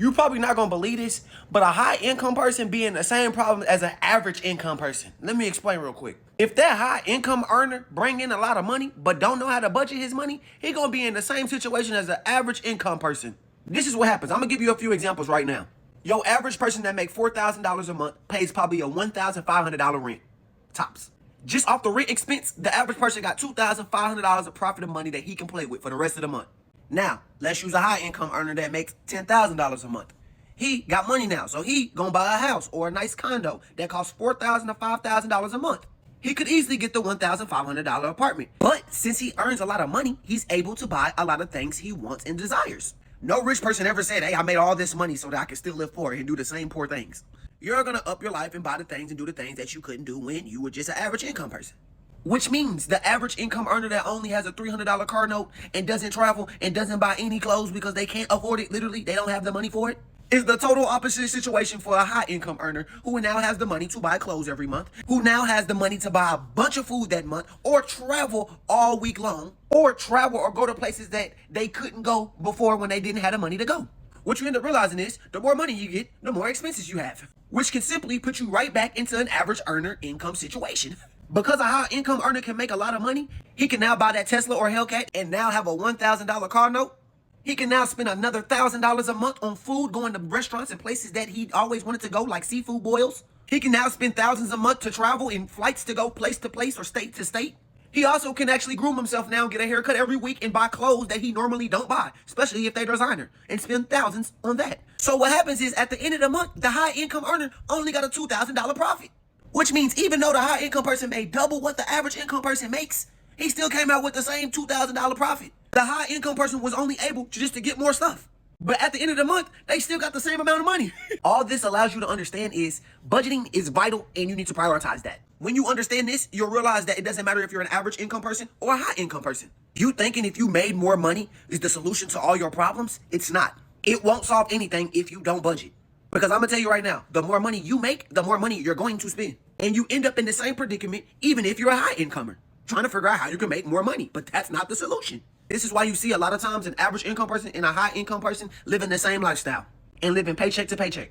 You're probably not gonna believe this, but a high income person be in the same problem as an average income person. Let me explain real quick. If that high income earner bring in a lot of money, but don't know how to budget his money, he gonna be in the same situation as an average income person. This is what happens. I'm gonna give you a few examples right now. Your average person that make $4,000 a month pays probably a $1,500 rent, tops. Just off the rent expense, the average person got $2,500 of profit of money that he can play with for the rest of the month. Now, let's use a high income earner that makes $10,000 a month. He got money now, so he gonna buy a house or a nice condo that costs $4,000 to $5,000 a month. He could easily get the $1,500 apartment. But since he earns a lot of money, he's able to buy a lot of things he wants and desires. No rich person ever said, hey, I made all this money so that I can still live poor and do the same poor things. You're gonna up your life and buy the things and do the things that you couldn't do when you were just an average income person. Which means the average income earner that only has a $300 car note and doesn't travel and doesn't buy any clothes because they can't afford it, literally, they don't have the money for it, is the total opposite situation for a high income earner who now has the money to buy clothes every month, who now has the money to buy a bunch of food that month, or travel all week long, or travel or go to places that they couldn't go before when they didn't have the money to go. What you end up realizing is the more money you get, the more expenses you have, which can simply put you right back into an average earner income situation. Because a high income earner can make a lot of money, he can now buy that Tesla or Hellcat and now have a $1,000 car note. He can now spend another $1,000 a month on food, going to restaurants and places that he always wanted to go, like seafood boils. He can now spend thousands a month to travel in flights to go place to place or state to state. He also can actually groom himself now, get a haircut every week, and buy clothes that he normally don't buy, especially if they're designer, and spend thousands on that. So what happens is at the end of the month, the high income earner only got a $2,000 profit. Which means even though the high income person made double what the average income person makes, he still came out with the same $2,000 profit. The high income person was only able to get more stuff. But at the end of the month, they still got the same amount of money. All this allows you to understand is budgeting is vital and you need to prioritize that. When you understand this, you'll realize that it doesn't matter if you're an average income person or a high income person. You thinking if you made more money is the solution to all your problems? It's not. It won't solve anything if you don't budget. Because I'm gonna tell you right now, the more money you make, the more money you're going to spend. And you end up in the same predicament even if you're a high incomer, trying to figure out how you can make more money. But that's not the solution. This is why you see a lot of times an average income person and a high income person living the same lifestyle and living paycheck to paycheck.